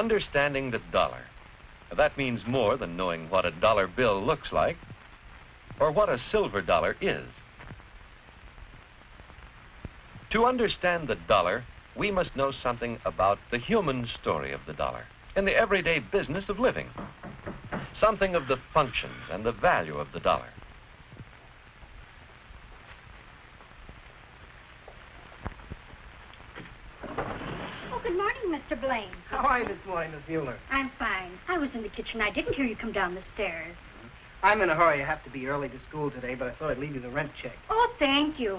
Understanding the dollar. That means more than knowing what a dollar bill looks like or what a silver dollar is. To understand the dollar, we must know something about the human story of the dollar in the everyday business of living, something of the functions and the value of the dollar. Good morning, Mr. Blaine. How are you this morning, Miss Mueller? I'm fine. I was in the kitchen. I didn't hear you come down the stairs. I'm in a hurry. I have to be early to school today, but I thought I'd leave you the rent check. Oh, thank you.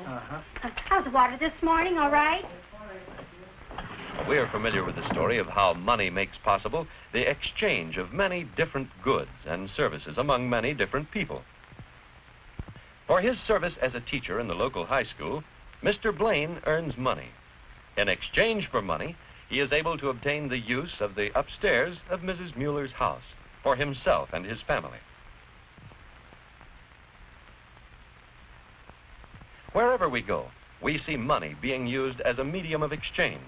How's the water this morning, all right? We are familiar with the story of how money makes possible the exchange of many different goods and services among many different people. For his service as a teacher in the local high school, Mr. Blaine earns money. In exchange for money, he is able to obtain the use of the upstairs of Mrs. Mueller's house for himself and his family. Wherever we go, we see money being used as a medium of exchange.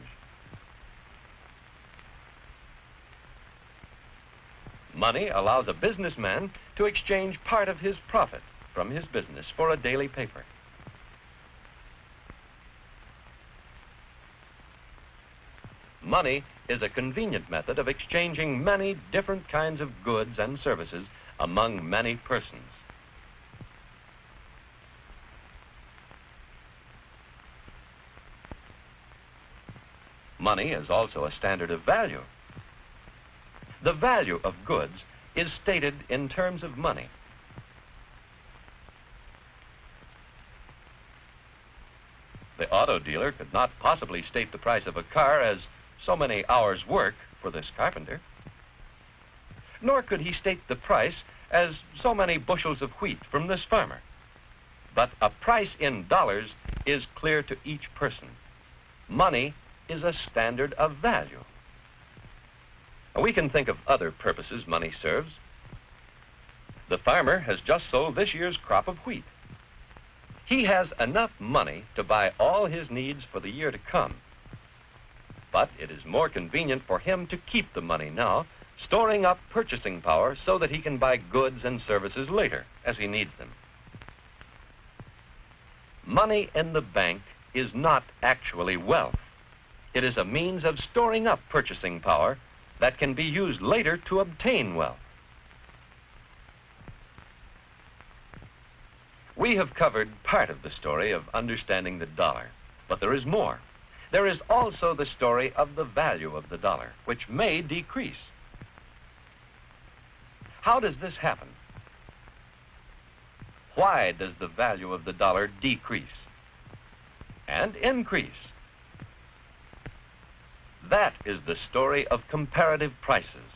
Money allows a businessman to exchange part of his profit from his business for a daily paper. Money is a convenient method of exchanging many different kinds of goods and services among many persons. Money is also a standard of value. The value of goods is stated in terms of money. The auto dealer could not possibly state the price of a car as so many hours' work for this carpenter. Nor could he state the price as so many bushels of wheat from this farmer. But a price in dollars is clear to each person. Money is a standard of value. We can think of other purposes money serves. The farmer has just sold this year's crop of wheat. He has enough money to buy all his needs for the year to come. But it is more convenient for him to keep the money now, storing up purchasing power so that he can buy goods and services later as he needs them. Money in the bank is not actually wealth. It is a means of storing up purchasing power that can be used later to obtain wealth. We have covered part of the story of understanding the dollar, but there is more. There is also the story of the value of the dollar, which may decrease. How does this happen? Why does the value of the dollar decrease and increase? That is the story of comparative prices.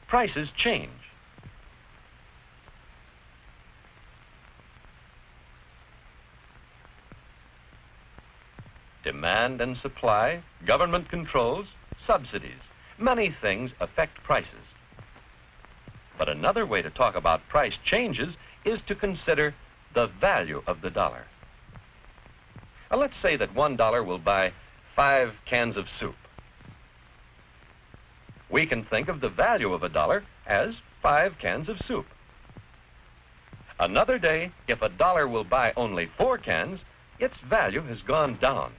Prices change. Demand and supply, government controls, subsidies, many things affect prices. But another way to talk about price changes is to consider the value of the dollar. Now, let's say that $1 will buy 5 cans of soup. We can think of the value of a dollar as 5 cans of soup. Another day, if a dollar will buy only 4 cans, its value has gone down.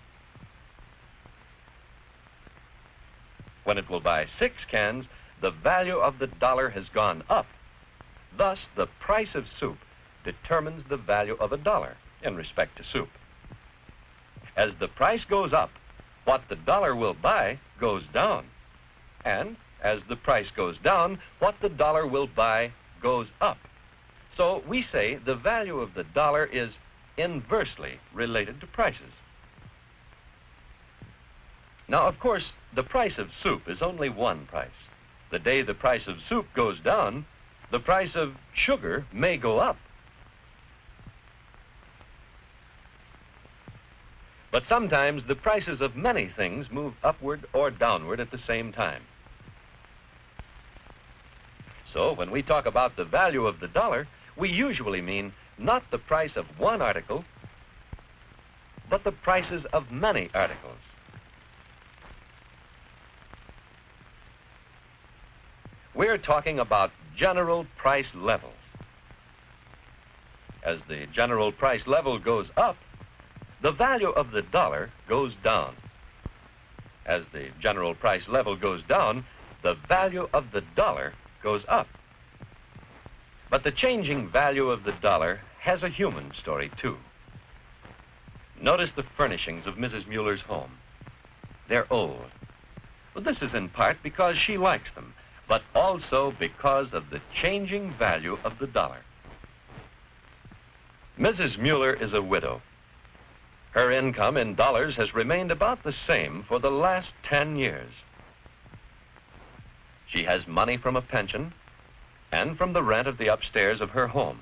When it will buy 6 cans, the value of the dollar has gone up. Thus, the price of soup determines the value of a dollar in respect to soup. As the price goes up, what the dollar will buy goes down. And as the price goes down, what the dollar will buy goes up. So we say the value of the dollar is inversely related to prices. Now, of course, the price of soup is only one price. The day the price of soup goes down, the price of sugar may go up. But sometimes the prices of many things move upward or downward at the same time. So when we talk about the value of the dollar, we usually mean not the price of one article, but the prices of many articles. We're talking about general price levels. As the general price level goes up, the value of the dollar goes down. As the general price level goes down, the value of the dollar goes up. But the changing value of the dollar has a human story, too. Notice the furnishings of Mrs. Mueller's home. They're old. Well, this is in part because she likes them, but also because of the changing value of the dollar. Mrs. Mueller is a widow. Her income in dollars has remained about the same for the last 10 years. She has money from a pension and from the rent of the upstairs of her home.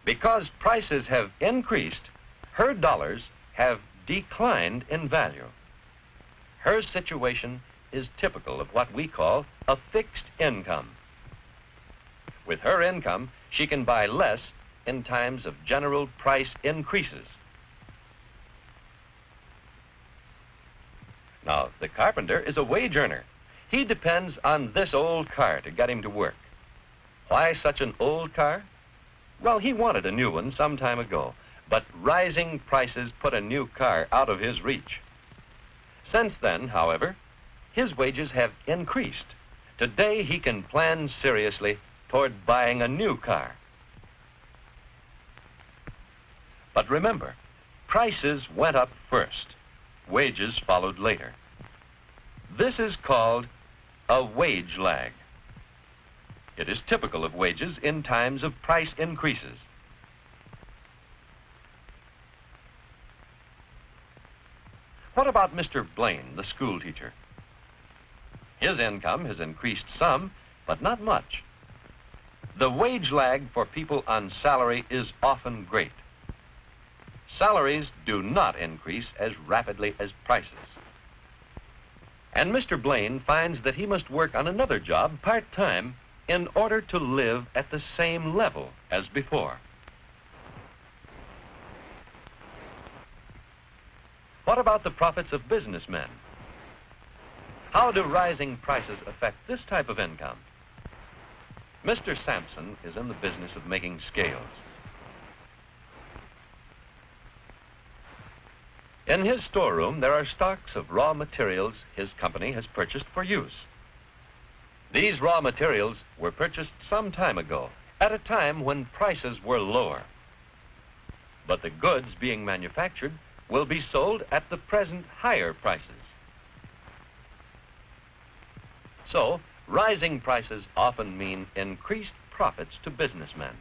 Because prices have increased, her dollars have declined in value. Her situation is typical of what we call a fixed income. With her income, she can buy less in times of general price increases. Now, the carpenter is a wage earner. He depends on this old car to get him to work. Why such an old car? Well, he wanted a new one some time ago, but rising prices put a new car out of his reach. Since then, however, his wages have increased. Today, he can plan seriously toward buying a new car. But remember, prices went up first. Wages followed later. This is called a wage lag. It is typical of wages in times of price increases. What about Mr. Blaine, the school teacher? His income has increased some, but not much. The wage lag for people on salary is often great. Salaries do not increase as rapidly as prices. And Mr. Blaine finds that he must work on another job part-time in order to live at the same level as before. What about the profits of businessmen? How do rising prices affect this type of income? Mr. Sampson is in the business of making scales. In his storeroom, there are stocks of raw materials his company has purchased for use. These raw materials were purchased some time ago, at a time when prices were lower. But the goods being manufactured will be sold at the present higher prices. So, rising prices often mean increased profits to businessmen.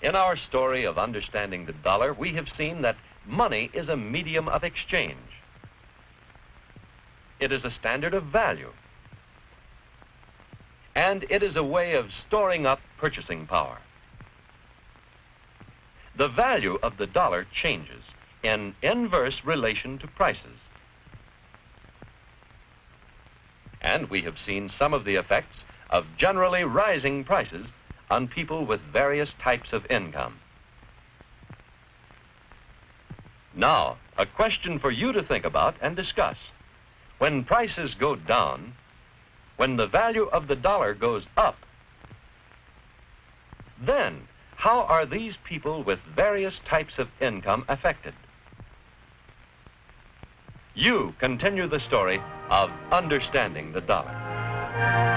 In our story of understanding the dollar, we have seen that money is a medium of exchange. It is a standard of value. And it is a way of storing up purchasing power. The value of the dollar changes in inverse relation to prices. And we have seen some of the effects of generally rising prices on people with various types of income. Now, a question for you to think about and discuss. When prices go down, when the value of the dollar goes up, then how are these people with various types of income affected? You continue the story of understanding the dollar.